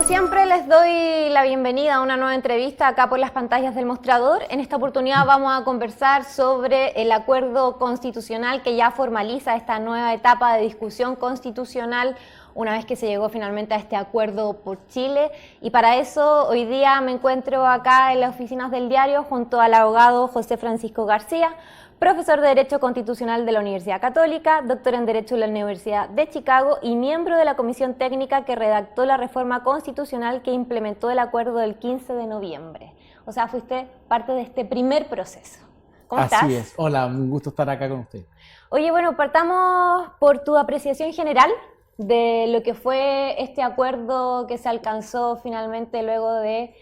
siempre les doy la bienvenida a una nueva entrevista acá por las pantallas del mostrador. En esta oportunidad vamos a conversar sobre el acuerdo constitucional que ya formaliza esta nueva etapa de discusión constitucional una vez que se llegó finalmente a este acuerdo por Chile. Y para eso hoy día me encuentro acá en las oficinas del diario junto al abogado José Francisco García, profesor de Derecho Constitucional de la Universidad Católica, doctor en Derecho de la Universidad de Chicago y miembro de la comisión técnica que redactó la reforma constitucional que implementó el acuerdo del 15 de noviembre. O sea, fuiste parte de este primer proceso. ¿Cómo estás? Así es. Hola, un gusto estar acá con usted. Oye, bueno, partamos por tu apreciación general de lo que fue este acuerdo que se alcanzó finalmente luego de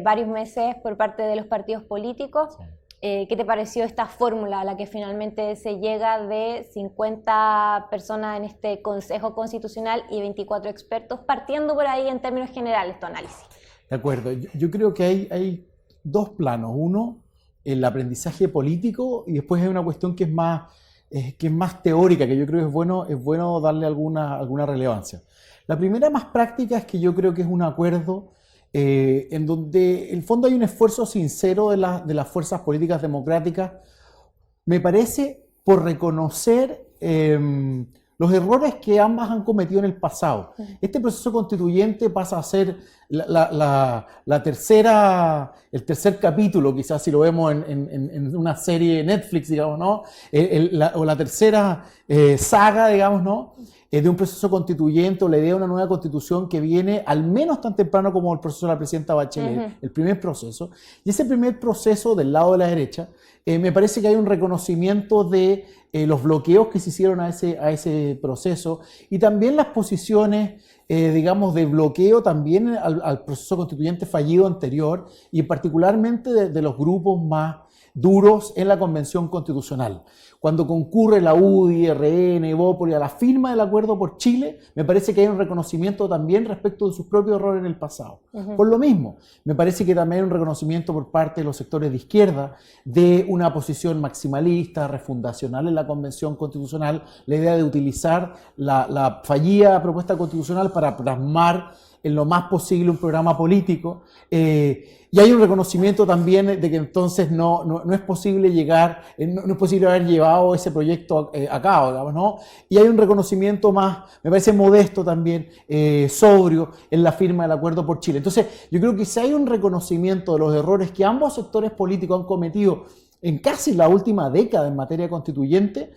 varios meses por parte de los partidos políticos. Sí. ¿Qué te pareció esta fórmula a la que finalmente se llega de 50 personas en este Consejo Constitucional y 24 expertos, partiendo por ahí en términos generales tu análisis? De acuerdo, yo creo que hay dos planos. Uno, el aprendizaje político, y después hay una cuestión que es más teórica, que yo creo que es bueno darle alguna relevancia. La primera, más práctica, es que yo creo que es un acuerdo en donde en el fondo hay un esfuerzo sincero de las fuerzas políticas democráticas, me parece, por reconocer los errores que ambas han cometido en el pasado. Este proceso constituyente pasa a ser el tercer capítulo, quizás si lo vemos en una serie de Netflix, digamos, ¿no? O la tercera saga, digamos, ¿no? De un proceso constituyente o la idea de una nueva constitución que viene al menos tan temprano como el proceso de la presidenta Bachelet, el primer proceso. Y ese primer proceso del lado de la derecha, me parece que hay un reconocimiento de los bloqueos que se hicieron a ese proceso y también las posiciones, digamos, de bloqueo también al proceso constituyente fallido anterior y particularmente de los grupos más duros en la Convención Constitucional. Cuando concurre la UDI, RN, Evópolis a la firma del acuerdo por Chile, me parece que hay un reconocimiento también respecto de sus propios errores en el pasado. Por lo mismo, me parece que también hay un reconocimiento por parte de los sectores de izquierda de una posición maximalista, refundacional en la Convención Constitucional, la idea de utilizar la fallida propuesta constitucional para plasmar en lo más posible un programa político. Y hay un reconocimiento también de que entonces no es posible no es posible haber llevado ese proyecto a cabo, digamos, ¿no? Y hay un reconocimiento más, me parece modesto también, sobrio, en la firma del acuerdo por Chile. Entonces, yo creo que si hay un reconocimiento de los errores que ambos sectores políticos han cometido en casi la última década en materia constituyente,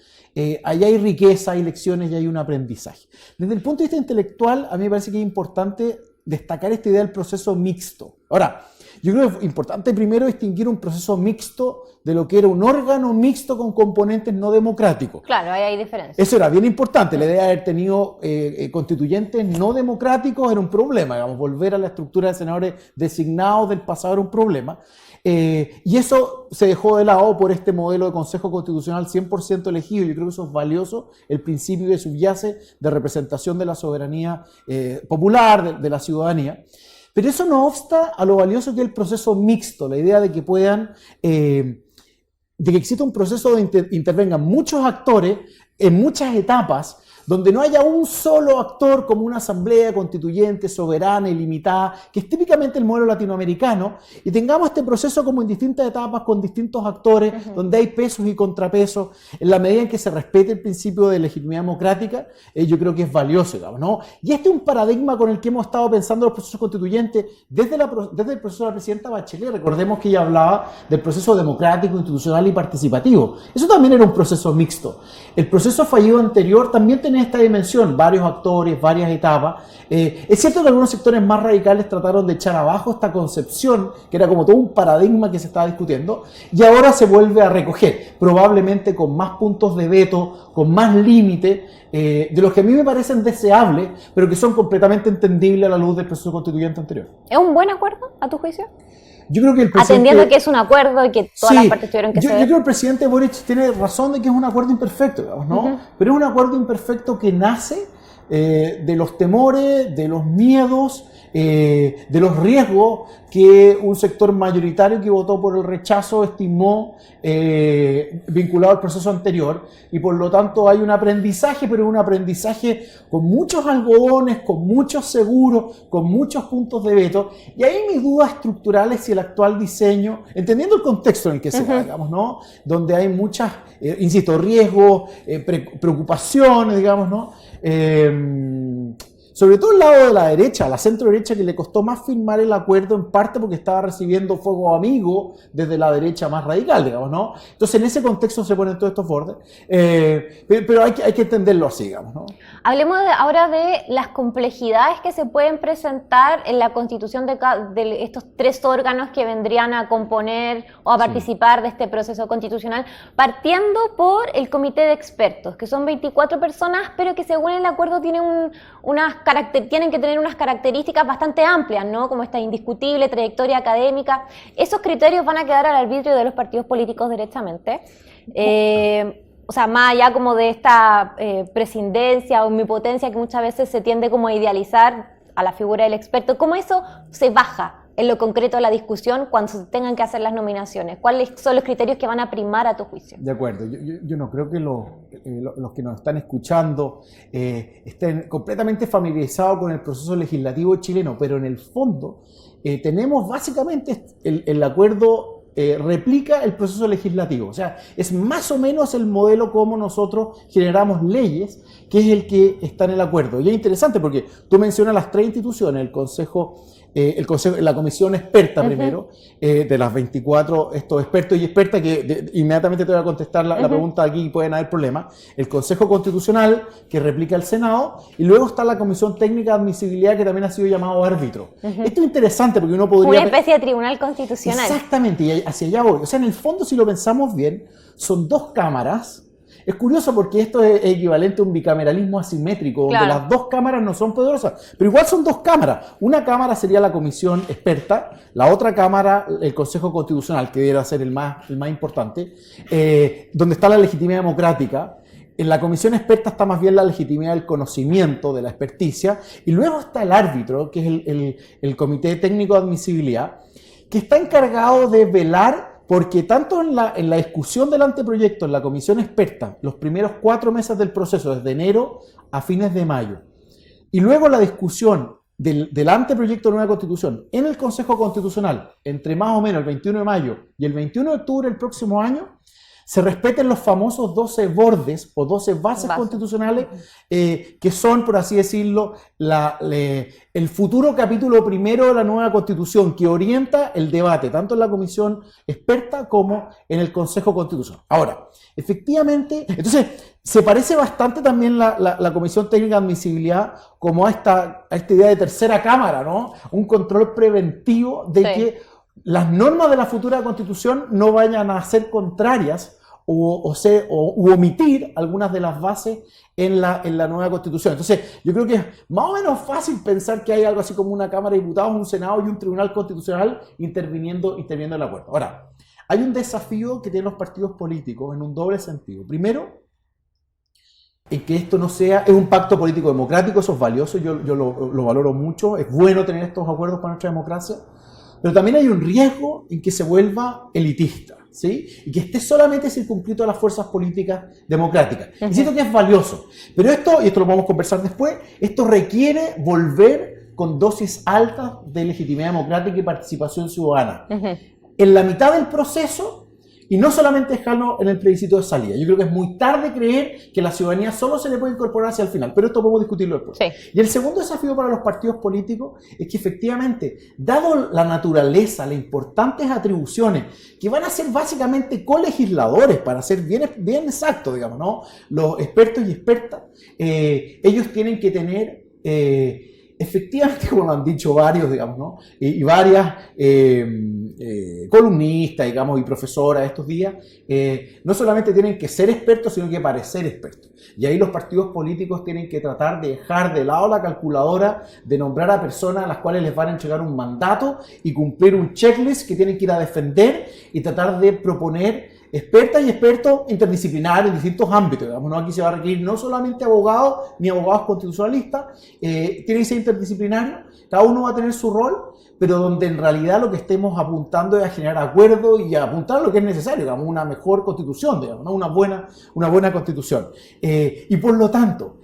allá hay riqueza, hay lecciones y hay un aprendizaje. Desde el punto de vista intelectual, a mí me parece que es importante destacar esta idea del proceso mixto. Ahora, yo creo que es importante primero distinguir un proceso mixto de lo que era un órgano mixto con componentes no democráticos. Claro, ahí hay diferencias. Eso era bien importante. La idea de haber tenido constituyentes no democráticos era un problema. Digamos, volver a la estructura de senadores designados del pasado era un problema. Y eso se dejó de lado por este modelo de Consejo Constitucional 100% elegido. Yo creo que eso es valioso, el principio que subyace de representación de la soberanía popular, de la ciudadanía. Pero eso no obsta a lo valioso que es el proceso mixto, la idea de que de que exista un proceso donde intervengan muchos actores en muchas etapas, donde no haya un solo actor como una asamblea constituyente, soberana, ilimitada, que es típicamente el modelo latinoamericano, y tengamos este proceso como en distintas etapas con distintos actores, donde hay pesos y contrapesos, en la medida en que se respete el principio de legitimidad democrática, yo creo que es valioso, digamos, ¿no? Y este es un paradigma con el que hemos estado pensando los procesos constituyentes desde el proceso de la presidenta Bachelet. Recordemos que ella hablaba del proceso democrático, institucional y participativo. Eso también era un proceso mixto. El proceso fallido anterior también tenía esta dimensión, varios actores, varias etapas. Es cierto que algunos sectores más radicales trataron de echar abajo esta concepción, que era como todo un paradigma que se estaba discutiendo, y ahora se vuelve a recoger, probablemente con más puntos de veto, con más límite, de los que a mí me parecen deseables, pero que son completamente entendibles a la luz del proceso constituyente anterior. ¿Es un buen acuerdo, a tu juicio? Yo creo que el presidente, atendiendo que es un acuerdo y que todas las partes tuvieron que ceder. Yo creo que el presidente Boric tiene razón de que es un acuerdo imperfecto, digamos, ¿no? Pero es un acuerdo imperfecto que nace de los temores, de los miedos, de los riesgos que un sector mayoritario que votó por el rechazo estimó vinculado al proceso anterior, y por lo tanto hay un aprendizaje, pero un aprendizaje con muchos algodones, con muchos seguros, con muchos puntos de veto, y ahí mis dudas estructurales si el actual diseño, entendiendo el contexto en el que se da, digamos, ¿no? Donde hay muchas, insisto, riesgos, preocupaciones, digamos, ¿no? Sobre todo el lado de la derecha, la centro derecha, que le costó más firmar el acuerdo, en parte porque estaba recibiendo fuego amigo desde la derecha más radical, digamos, ¿no? Entonces en ese contexto se ponen todos estos bordes, pero hay que entenderlo así, digamos, ¿no? Hablemos ahora de las complejidades que se pueden presentar en la constitución de estos tres órganos que vendrían a componer o a participar de este proceso constitucional, partiendo por el comité de expertos, que son 24 personas, pero que según el acuerdo tienen tienen que tener unas características bastante amplias, ¿no? Como esta indiscutible trayectoria académica. Esos criterios van a quedar al arbitrio de los partidos políticos directamente. O sea, más allá como de esta prescindencia o omnipotencia que muchas veces se tiende como a idealizar a la figura del experto, ¿cómo eso se baja en lo concreto de la discusión cuando se tengan que hacer las nominaciones? ¿Cuáles son los criterios que van a primar a tu juicio? De acuerdo, yo no creo que los que nos están escuchando estén completamente familiarizados con el proceso legislativo chileno, pero en el fondo tenemos básicamente el acuerdo replica el proceso legislativo, o sea, es más o menos el modelo como nosotros generamos leyes, que es el que está en el acuerdo. Y es interesante porque tú mencionas las tres instituciones, el Consejo, la comisión experta primero, de las 24, estos expertos y expertas, que inmediatamente te voy a contestar la pregunta aquí y pueden haber problemas, el Consejo Constitucional, que replica el Senado, y luego está la Comisión Técnica de Admisibilidad, que también ha sido llamado árbitro. Esto es interesante porque uno podría... Una especie de tribunal constitucional. Exactamente, y hacia allá voy. O sea, en el fondo, si lo pensamos bien, son dos cámaras. Es curioso porque esto es equivalente a un bicameralismo asimétrico, donde las dos cámaras no son poderosas, pero igual son dos cámaras. Una cámara sería la comisión experta, la otra cámara, el Consejo Constitucional, que debería ser el más importante, donde está la legitimidad democrática. En la comisión experta está más bien la legitimidad del conocimiento, de la experticia, y luego está el árbitro, que es el Comité Técnico de Admisibilidad, que está encargado de velar porque tanto en la discusión del anteproyecto, en la comisión experta, los primeros 4 meses del proceso, desde enero a fines de mayo, y luego la discusión del anteproyecto de nueva constitución en el Consejo Constitucional, entre más o menos el 21 de mayo y el 21 de octubre del próximo año, se respeten los famosos 12 bordes o 12 bases constitucionales que son, por así decirlo, el futuro capítulo primero de la nueva Constitución, que orienta el debate tanto en la comisión experta como en el Consejo Constitucional. Ahora, efectivamente, entonces se parece bastante también la Comisión Técnica de Admisibilidad como a esta idea de tercera cámara, ¿no? Un control preventivo de que las normas de la futura Constitución no vayan a ser contrarias u omitir algunas de las bases en la nueva Constitución. Entonces, yo creo que es más o menos fácil pensar que hay algo así como una Cámara de Diputados, un Senado y un Tribunal Constitucional interviniendo en el acuerdo. Ahora, hay un desafío que tienen los partidos políticos en un doble sentido. Primero, en que esto no sea, es un pacto político democrático, eso es valioso, yo lo valoro mucho, es bueno tener estos acuerdos para nuestra democracia, pero también hay un riesgo en que se vuelva elitista, ¿sí? Y que esté solamente circunscrito a las fuerzas políticas democráticas. Y siento que es valioso, pero esto, y esto lo vamos a conversar después, esto requiere volver con dosis altas de legitimidad democrática y participación ciudadana. En la mitad del proceso, y no solamente dejarlo en el plebiscito de salida. Yo creo que es muy tarde creer que la ciudadanía solo se le puede incorporar hacia el final, pero esto podemos discutirlo después. Y el segundo desafío para los partidos políticos es que efectivamente, dado la naturaleza, las importantes atribuciones, que van a ser básicamente colegisladores, para ser bien exactos, digamos, ¿no? Los expertos y expertas, ellos tienen que tener... efectivamente, como lo han dicho varios, digamos, ¿no? Y varias columnistas, digamos, y profesoras estos días, no solamente tienen que ser expertos, sino que parecer expertos. Y ahí los partidos políticos tienen que tratar de dejar de lado la calculadora, de nombrar a personas a las cuales les van a entregar un mandato y cumplir un checklist que tienen que ir a defender y tratar de proponer expertas y expertos interdisciplinarios en distintos ámbitos, digamos, ¿no? Aquí se va a requerir no solamente abogados ni abogados constitucionalistas, tiene que ser interdisciplinario, cada uno va a tener su rol, pero donde en realidad lo que estemos apuntando es a generar acuerdos y a apuntar a lo que es necesario, digamos, una mejor constitución, digamos, ¿no? Una buena constitución. Y por lo tanto,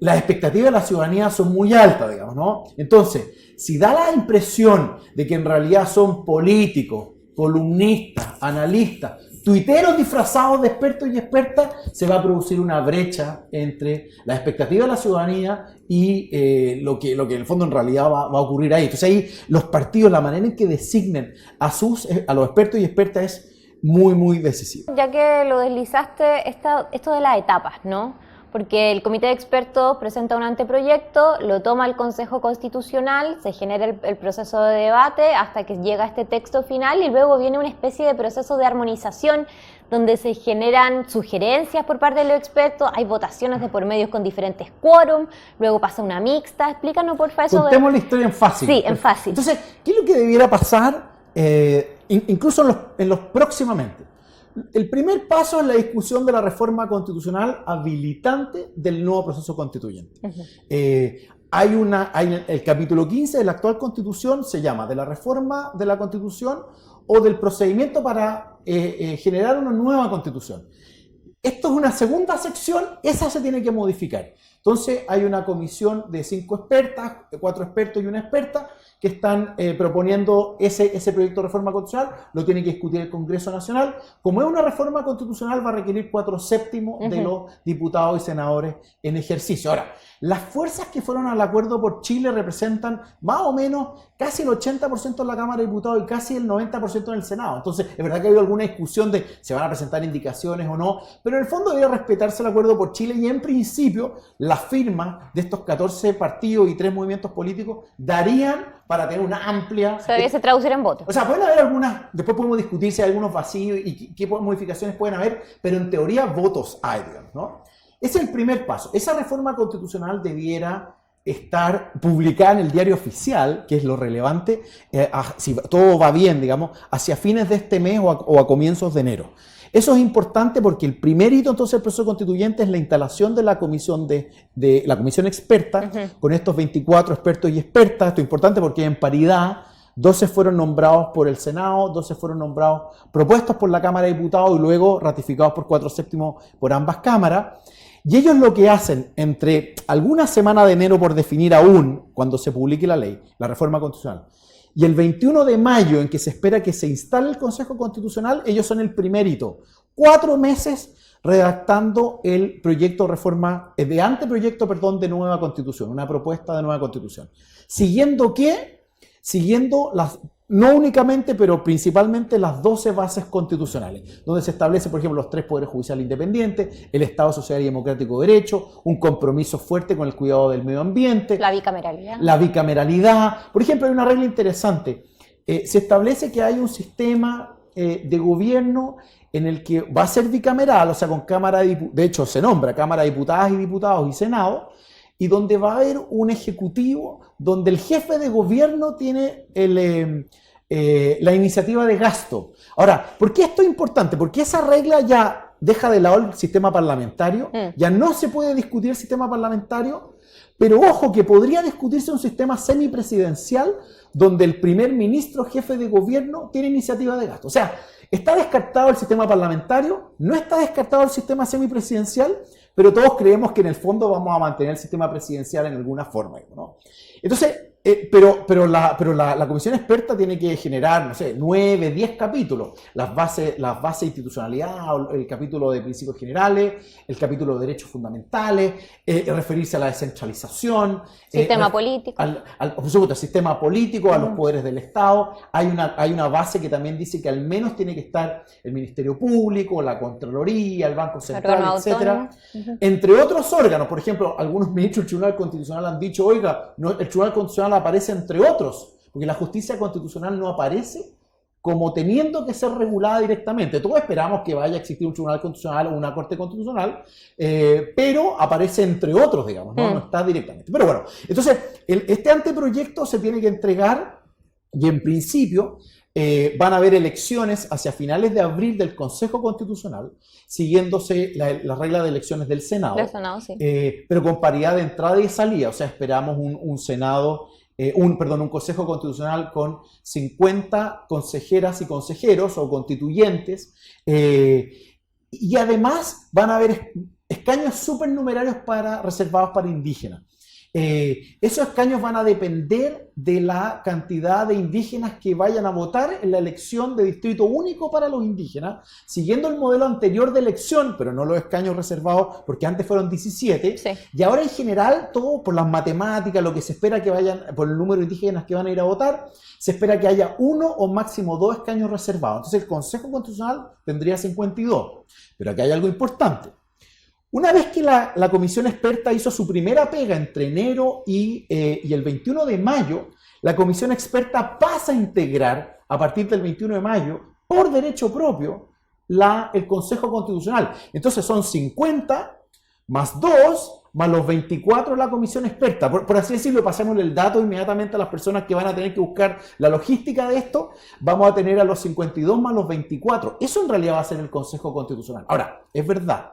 las expectativas de la ciudadanía son muy altas, digamos, ¿no? Entonces, si da la impresión de que en realidad son políticos, columnistas, analistas, tuiteros disfrazados de expertos y expertas, se va a producir una brecha entre la expectativa de la ciudadanía y lo que en el fondo en realidad va a ocurrir ahí. Entonces ahí los partidos, la manera en que designen a los expertos y expertas es muy, muy decisivo. Ya que lo deslizaste, esto de las etapas, ¿no? Porque el comité de expertos presenta un anteproyecto, lo toma el Consejo Constitucional, se genera el proceso de debate hasta que llega este texto final y luego viene una especie de proceso de armonización donde se generan sugerencias por parte de los expertos, hay votaciones de por medios con diferentes quórum, luego pasa una mixta. Explícanos por favor eso. Contemos la historia en fácil. Sí, en fácil. Entonces, ¿qué es lo que debiera pasar incluso en los próximamente? El primer paso es la discusión de la reforma constitucional habilitante del nuevo proceso constituyente. El capítulo 15 de la actual Constitución se llama de la reforma de la Constitución o del procedimiento para generar una nueva Constitución. Esto es una segunda sección, esa se tiene que modificar. Entonces hay una comisión de 5 expertas, 4 expertos y una experta, que están proponiendo ese proyecto de reforma constitucional, lo tiene que discutir el Congreso Nacional. Como es una reforma constitucional, va a requerir 4/7 de los diputados y senadores en ejercicio. Ahora, las fuerzas que fueron al acuerdo por Chile representan más o menos casi el 80% en la Cámara de Diputados y casi el 90% en el Senado. Entonces, es verdad que ha habido alguna discusión de si van a presentar indicaciones o no, pero en el fondo debería respetarse el acuerdo por Chile y en principio las firmas de estos 14 partidos y 3 movimientos políticos darían para tener una amplia... Se debiese traducir en votos. O sea, pueden haber algunas, después podemos discutir si hay algunos vacíos y qué modificaciones pueden haber, pero en teoría votos hay, digamos, ¿no? Ese es el primer paso. Esa reforma constitucional debiera estar publicada en el diario oficial, que es lo relevante, si todo va bien, digamos, hacia fines de este mes o a comienzos de enero. Eso es importante porque el primer hito entonces del proceso constituyente es la instalación de la comisión de la comisión experta, con estos 24 expertos y expertas. Esto es importante porque en paridad 12 fueron nombrados por el Senado, 12 fueron nombrados, propuestos por la Cámara de Diputados y luego ratificados por 4/7 por ambas cámaras. Y ellos lo que hacen entre alguna semana de enero por definir aún, cuando se publique la ley, la reforma constitucional, y el 21 de mayo en que se espera que se instale el Consejo Constitucional, ellos son el primer hito. 4 meses redactando el proyecto de reforma, anteproyecto, perdón, de nueva constitución, una propuesta de nueva constitución. ¿Siguiendo qué? Siguiendo no únicamente, pero principalmente las 12 bases constitucionales, donde se establece, por ejemplo, los 3 poderes judiciales independientes, el Estado social y democrático de derecho, un compromiso fuerte con el cuidado del medio ambiente. La bicameralidad. La bicameralidad. Por ejemplo, hay una regla interesante. Se establece que hay un sistema de gobierno en el que va a ser bicameral, o sea, con Cámara de hecho se nombra Cámara de Diputadas y Diputados y Senado, y donde va a haber un ejecutivo donde el jefe de gobierno tiene la iniciativa de gasto. Ahora, ¿por qué esto es importante? Porque esa regla ya deja de lado el sistema parlamentario, ya no se puede discutir el sistema parlamentario, pero ojo que podría discutirse un sistema semipresidencial donde el primer ministro, jefe de gobierno, tiene iniciativa de gasto. O sea, está descartado el sistema parlamentario, no está descartado el sistema semipresidencial, pero todos creemos que en el fondo vamos a mantener el sistema presidencial en alguna forma, ¿no? Entonces, pero la comisión experta tiene que generar, no sé, 9, 10 capítulos. Las bases de institucionalidad, el capítulo de principios generales, el capítulo de derechos fundamentales, referirse a la descentralización. Sistema político. Por supuesto, al sistema político, a los poderes del Estado. Hay una base que también dice que al menos tiene que estar el Ministerio Público, la Contraloría, el Banco Central, etcétera. Entre otros órganos, por ejemplo, algunos ministros del Tribunal Constitucional han dicho, oiga, el Tribunal Constitucional aparece entre otros, porque la justicia constitucional no aparece como teniendo que ser regulada directamente. Todos esperamos que vaya a existir un Tribunal Constitucional o una Corte Constitucional, pero aparece entre otros, digamos, no está directamente. Pero bueno, entonces, este anteproyecto se tiene que entregar y en principio van a haber elecciones hacia finales de abril del Consejo Constitucional, siguiéndose la regla de elecciones del Senado, Sí. Pero con paridad de entrada y salida. O sea, esperamos un Senado, un Consejo Constitucional con 50 consejeras y consejeros o constituyentes, y además van a haber escaños supernumerarios reservados para indígenas. Esos escaños van a depender de la cantidad de indígenas que vayan a votar en la elección de distrito único para los indígenas, siguiendo el modelo anterior de elección, pero no los escaños reservados, porque antes fueron 17, Sí. y ahora en general, todo por las matemáticas, lo que se espera que vayan, por el número de indígenas que van a ir a votar, se espera que haya 1 o máximo 2 escaños reservados. Entonces el Consejo Constitucional tendría 52, pero aquí hay algo importante. Una vez que la comisión experta hizo su primera pega entre enero y el 21 de mayo, la comisión experta pasa a integrar, a partir del 21 de mayo, por derecho propio, el Consejo Constitucional. Entonces son 50 más 2 más los 24 de la comisión experta. Por así decirlo, pasemos el dato inmediatamente a las personas que van a tener que buscar la logística de esto. Vamos a tener a los 52 más los 24. Eso en realidad va a ser el Consejo Constitucional. Ahora, es verdad.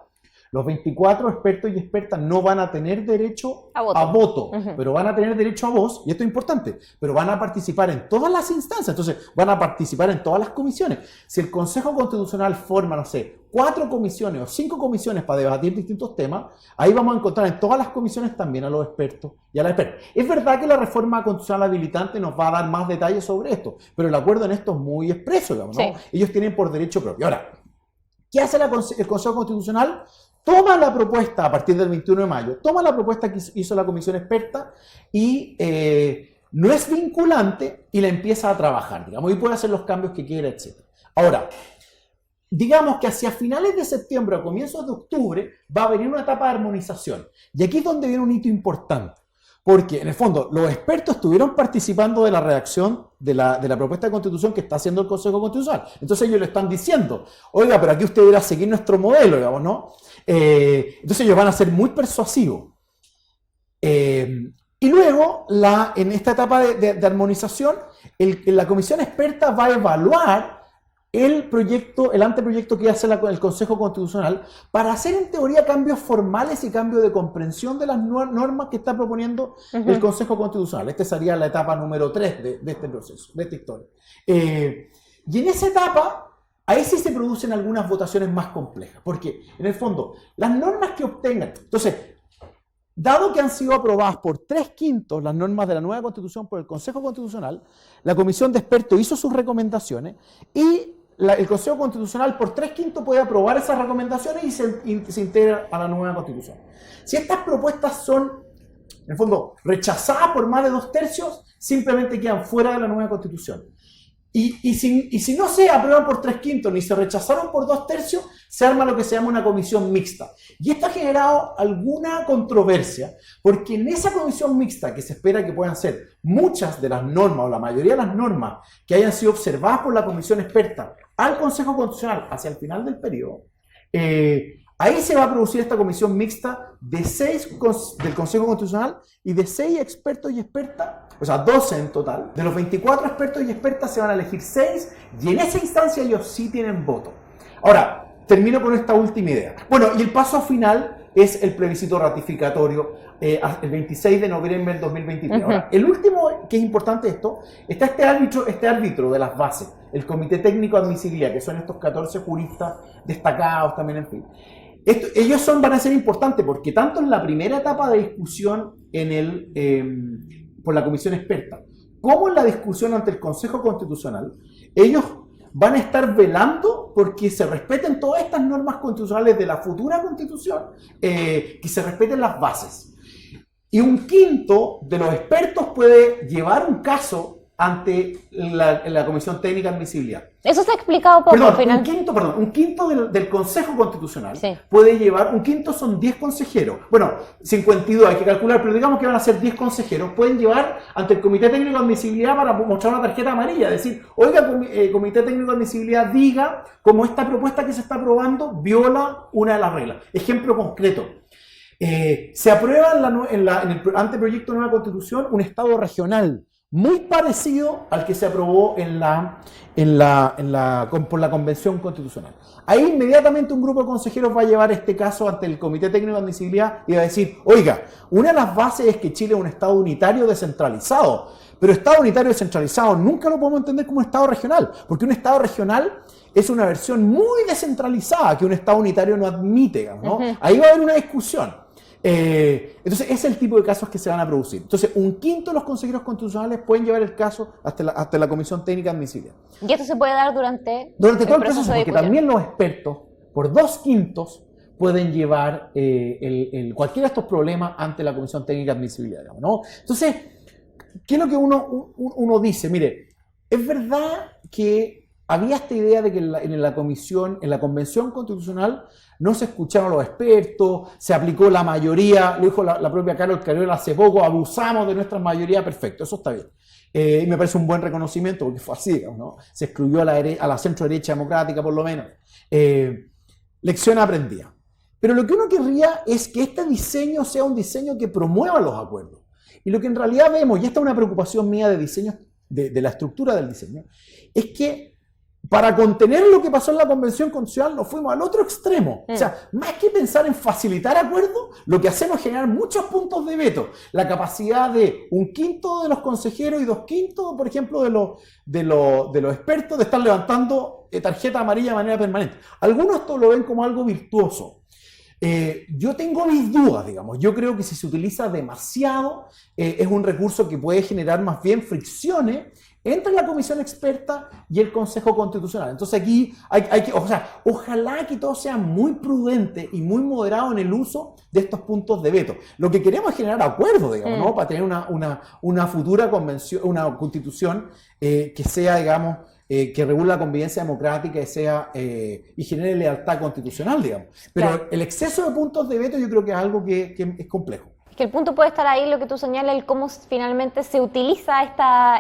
Los 24 expertos y expertas no van a tener derecho a voto, pero van a tener derecho a voz, y esto es importante, pero van a participar en todas las instancias, entonces van a participar en todas las comisiones. Si el Consejo Constitucional forma, no sé, 4 comisiones o 5 comisiones para debatir distintos temas, ahí vamos a encontrar en todas las comisiones también a los expertos y a las expertas. Es verdad que la reforma constitucional habilitante nos va a dar más detalles sobre esto, pero el acuerdo en esto es muy expreso, digamos, ¿no? Sí. Ellos tienen por derecho propio. Ahora, ¿qué hace el Consejo Constitucional? Toma la propuesta a partir del 21 de mayo, toma la propuesta que hizo la comisión experta y no es vinculante y la empieza a trabajar, digamos, y puede hacer los cambios que quiera, etc. Ahora, digamos que hacia finales de septiembre o comienzos de octubre va a venir una etapa de armonización. Y aquí es donde viene un hito importante. Porque, en el fondo, los expertos estuvieron participando de la redacción de la propuesta de constitución que está haciendo el Consejo Constitucional. Entonces ellos le están diciendo, oiga, pero aquí usted deberá seguir nuestro modelo, digamos, ¿no? Entonces ellos van a ser muy persuasivos. Y luego, en esta etapa de armonización, la comisión experta va a evaluar el anteproyecto que hace el Consejo Constitucional para hacer en teoría cambios formales y cambios de comprensión de las normas que está proponiendo el Consejo Constitucional. Esta sería la etapa número 3 de este proceso, de esta historia. Y en esa etapa, ahí sí se producen algunas votaciones más complejas, porque en el fondo, las normas que obtengan, entonces, dado que han sido aprobadas por 3/5 las normas de la nueva Constitución por el Consejo Constitucional, la comisión de expertos hizo sus recomendaciones y el Consejo Constitucional por 3/5 puede aprobar esas recomendaciones y se integra a la nueva Constitución. Si estas propuestas son, en el fondo, rechazadas por más de 2/3, simplemente quedan fuera de la nueva Constitución. Y si no se aprueban por 3/5 ni se rechazaron por 2/3, se arma lo que se llama una comisión mixta. Y esto ha generado alguna controversia, porque en esa comisión mixta, que se espera que puedan ser muchas de las normas o la mayoría de las normas que hayan sido observadas por la comisión experta al Consejo Constitucional hacia el final del periodo, ahí se va a producir esta comisión mixta de 6 del Consejo Constitucional y de 6 expertos y expertas, o sea, 12 en total. De los 24 expertos y expertas se van a elegir 6 y en esa instancia ellos sí tienen voto. Ahora, termino con esta última idea. Bueno, y el paso final es el plebiscito ratificatorio el 26 de noviembre del 2023. Ahora, el último, que es importante esto, está este árbitro de las bases, el Comité Técnico de Admisibilidad, que son estos 14 juristas destacados también, en fin. Ellos van a ser importantes porque tanto en la primera etapa de discusión por la comisión experta, como en la discusión ante el Consejo Constitucional, ellos van a estar velando porque se respeten todas estas normas constitucionales de la futura Constitución, que se respeten las bases. Y 1/5 de los expertos puede llevar un caso ante la Comisión Técnica de Admisibilidad. Eso se ha explicado poco al final. Un quinto del Consejo Constitucional Sí. puede llevar, 1/5 son 10 consejeros. Bueno, 52 hay que calcular, pero digamos que van a ser 10 consejeros. Pueden llevar ante el Comité Técnico de Admisibilidad para mostrar una tarjeta amarilla. Decir, oiga, Comité Técnico de Admisibilidad, diga cómo esta propuesta que se está aprobando viola una de las reglas. Ejemplo concreto. Se aprueba en el anteproyecto de nueva Constitución un Estado regional muy parecido al que se aprobó por la Convención Constitucional. Ahí inmediatamente un grupo de consejeros va a llevar este caso ante el Comité Técnico de Admisibilidad y va a decir, oiga, una de las bases es que Chile es un Estado unitario descentralizado, pero Estado unitario descentralizado nunca lo podemos entender como un Estado regional, porque un Estado regional es una versión muy descentralizada que un Estado unitario no admite, digamos, ¿no? Ahí va a haber una discusión. Entonces, ese es el tipo de casos que se van a producir. Entonces, 1/5 de los consejeros constitucionales pueden llevar el caso hasta la Comisión Técnica de Admisibilidad. ¿Y esto se puede dar durante todo el proceso? Porque también los expertos, por 2/5, pueden llevar cualquiera de estos problemas ante la Comisión Técnica de Admisibilidad, digamos, ¿no? Entonces, ¿qué es lo que uno dice? Mire, es verdad que había esta idea de que en la Convención Constitucional no se escucharon los expertos, se aplicó la mayoría, lo dijo la propia Carol Cariola hace poco, abusamos de nuestra mayoría, perfecto, eso está bien. Y me parece un buen reconocimiento porque fue así, ¿no? Se excluyó a la centro-derecha democrática por lo menos. Lección aprendida. Pero lo que uno querría es que este diseño sea un diseño que promueva los acuerdos. Y lo que en realidad vemos, y esta es una preocupación mía de diseño, de la estructura del diseño, es que para contener lo que pasó en la Convención Constitucional nos fuimos al otro extremo. O sea, más que pensar en facilitar acuerdos, lo que hacemos es generar muchos puntos de veto. La capacidad de 1/5 de los consejeros y 2/5, por ejemplo, de los expertos de estar levantando tarjeta amarilla de manera permanente. Algunos esto lo ven como algo virtuoso. Yo tengo mis dudas, digamos. Yo creo que si se utiliza demasiado, es un recurso que puede generar más bien fricciones entre la comisión experta y el Consejo Constitucional. Entonces aquí hay que, o sea, ojalá que todo sea muy prudente y muy moderado en el uso de estos puntos de veto. Lo que queremos es generar acuerdos, digamos, ¿no? Para tener una futura convención, una constitución que sea, digamos, que regule la convivencia democrática y genere lealtad constitucional, digamos. Pero claro, el exceso de puntos de veto yo creo que es algo que es complejo. Que el punto puede estar ahí, lo que tú señalas, el cómo finalmente se utiliza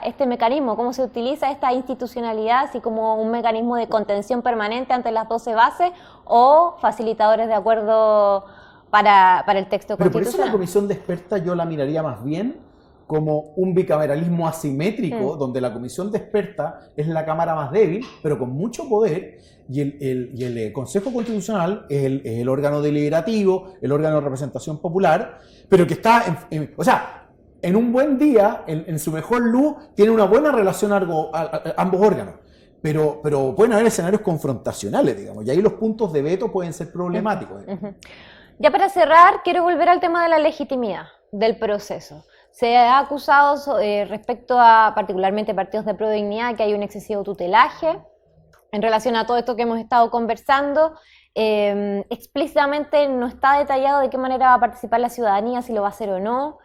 este mecanismo, cómo se utiliza esta institucionalidad, así como un mecanismo de contención permanente ante las 12 bases o facilitadores de acuerdo para el texto Pero constitucional. por eso la comisión de expertas yo la miraría más bien como un bicameralismo asimétrico, donde la comisión de expertas es la cámara más débil, pero con mucho poder, y el Consejo Constitucional es el órgano deliberativo, el órgano de representación popular, pero que está, o sea, en un buen día, en su mejor luz, tiene una buena relación ambos órganos. Pero pueden haber escenarios confrontacionales, digamos, y ahí los puntos de veto pueden ser problemáticos. Ya para cerrar, quiero volver al tema de la legitimidad del proceso. Se ha acusado respecto a particularmente partidos de Prodignidad que hay un excesivo tutelaje en relación a todo esto que hemos estado conversando. Explícitamente no está detallado de qué manera va a participar la ciudadanía, si lo va a hacer o no.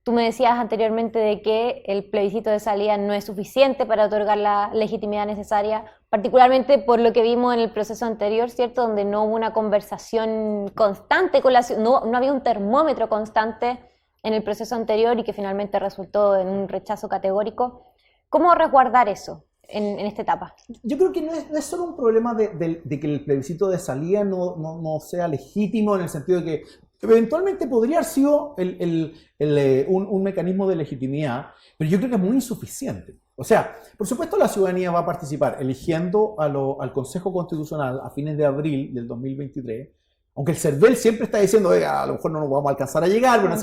Tú me decías anteriormente de que el plebiscito de salida no es suficiente para otorgar la legitimidad necesaria, particularmente por lo que vimos en el proceso anterior, ¿cierto? Donde no hubo una conversación constante con no había un termómetro constante en el proceso anterior y que finalmente resultó en un rechazo categórico. ¿Cómo resguardar eso en esta etapa? Yo creo que no es solo un problema de que el plebiscito de salida no sea legítimo, en el sentido de que eventualmente podría haber sido un mecanismo de legitimidad, pero yo creo que es muy insuficiente. O sea, por supuesto la ciudadanía va a participar eligiendo al Consejo Constitucional a fines de abril del 2023, aunque el CERVEL siempre está diciendo, a lo mejor no nos vamos a alcanzar a llegar, bueno,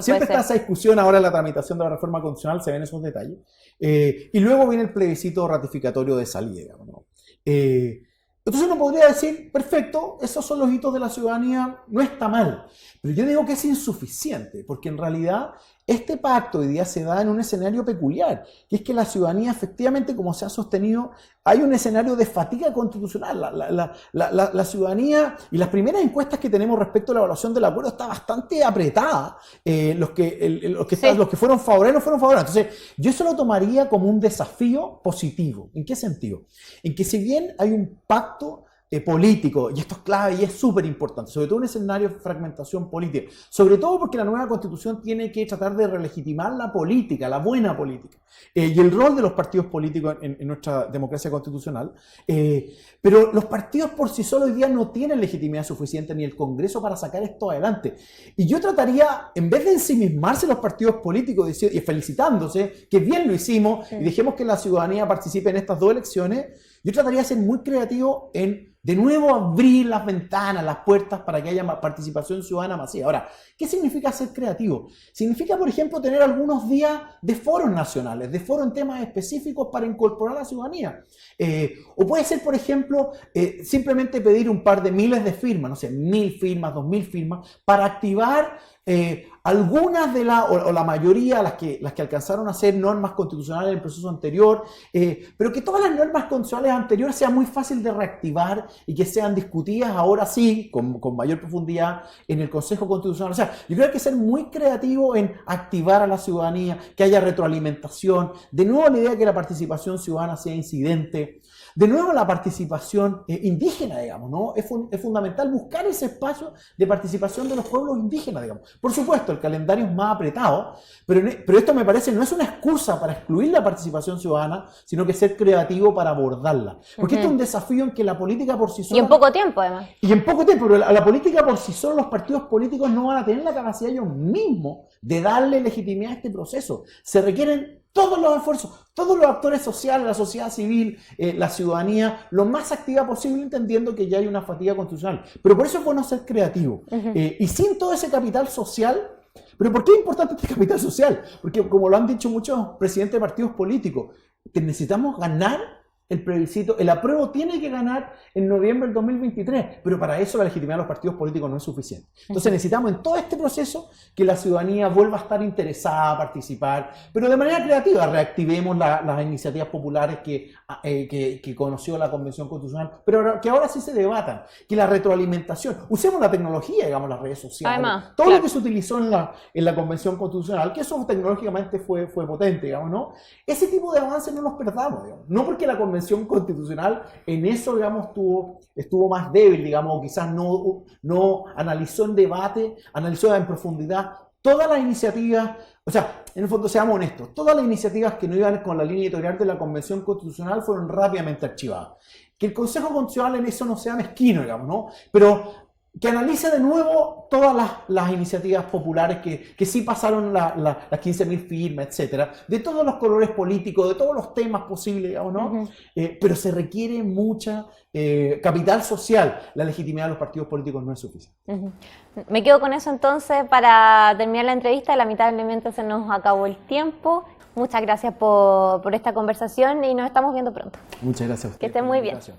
siempre está esa discusión ahora en la tramitación de la reforma constitucional, se ven esos detalles. Y luego viene el plebiscito ratificatorio de salida, digamos, ¿no? Entonces uno podría decir, perfecto, esos son los hitos de la ciudadanía, no está mal. Pero yo digo que es insuficiente, porque en realidad este pacto hoy día se da en un escenario peculiar, que es que la ciudadanía efectivamente, como se ha sostenido, hay un escenario de fatiga constitucional. La ciudadanía, y las primeras encuestas que tenemos respecto a la evaluación del acuerdo está bastante apretada. Los que fueron favorables no fueron favorables. Entonces, yo eso lo tomaría como un desafío positivo. ¿En qué sentido? En que si bien hay un pacto político, y esto es clave y es súper importante, sobre todo en un escenario de fragmentación política, sobre todo porque la nueva constitución tiene que tratar de relegitimar la política, la buena política, y el rol de los partidos políticos en nuestra democracia constitucional, pero los partidos por sí solos hoy día no tienen legitimidad suficiente ni el Congreso para sacar esto adelante. Y yo trataría, en vez de ensimismarse los partidos políticos y felicitándose, que bien lo hicimos, y dejemos que la ciudadanía participe en estas dos elecciones, yo trataría de ser muy creativo en, de nuevo, abrir las ventanas, las puertas para que haya participación ciudadana masiva. Ahora, ¿qué significa ser creativo? Significa, por ejemplo, tener algunos días de foros nacionales, de foros en temas específicos para incorporar a la ciudadanía. O puede ser, por ejemplo, simplemente pedir un par de miles de firmas, no sé, 1000 firmas, 2000 firmas, para activar algunas de o la mayoría, las que alcanzaron a ser normas constitucionales en el proceso anterior, pero que todas las normas constitucionales anteriores sea muy fácil de reactivar y que sean discutidas ahora sí, con mayor profundidad, en el Consejo Constitucional. O sea, yo creo que hay que ser muy creativo en activar a la ciudadanía, que haya retroalimentación, de nuevo la idea de que la participación ciudadana sea incidente. De nuevo, la participación indígena, digamos, ¿no? Es fundamental buscar ese espacio de participación de los pueblos indígenas, digamos. Por supuesto, el calendario es más apretado, pero esto me parece no es una excusa para excluir la participación ciudadana, sino que ser creativo para abordarla. Porque esto es un desafío en que la política por sí sola... Y en poco tiempo, además. Y en poco tiempo, pero la política por sí sola, los partidos políticos no van a tener la capacidad ellos mismos de darle legitimidad a este proceso. Se requieren todos los esfuerzos, todos los actores sociales, la sociedad civil, la ciudadanía, lo más activa posible, entendiendo que ya hay una fatiga constitucional. Pero por eso es bueno ser creativo. Y sin todo ese capital social... ¿Pero por qué es importante este capital social? Porque, como lo han dicho muchos presidentes de partidos políticos, necesitamos ganar el plebiscito. El apruebo tiene que ganar en noviembre del 2023, pero para eso la legitimidad de los partidos políticos no es suficiente. Entonces necesitamos en todo este proceso que la ciudadanía vuelva a estar interesada a participar, pero de manera creativa. Reactivemos las iniciativas populares que conoció la Convención Constitucional, pero que ahora sí se debatan. Que la retroalimentación, usemos la tecnología, digamos, las redes sociales, además, todo lo que se utilizó en la Convención Constitucional, que eso tecnológicamente fue potente, digamos, ¿no? Ese tipo de avances no los perdamos, digamos. No porque la Convención Constitucional en eso, digamos, estuvo más débil, digamos, o quizás no analizó en debate, analizó en profundidad todas las iniciativas. O sea, en el fondo, seamos honestos, todas las iniciativas que no iban con la línea editorial de la Convención Constitucional fueron rápidamente archivadas. Que el Consejo Constitucional en eso no sea mezquino, digamos, ¿no? Pero que analice de nuevo todas las iniciativas populares que sí pasaron las 15.000 firmas, etcétera, de todos los colores políticos, de todos los temas posibles, digamos, ¿no? Pero se requiere mucha capital social. La legitimidad de los partidos políticos no es suficiente. Me quedo con eso entonces para terminar la entrevista. Lamentablemente se nos acabó el tiempo. Muchas gracias por esta conversación y nos estamos viendo pronto. Muchas gracias a usted. Que estén muy bien. Gracias.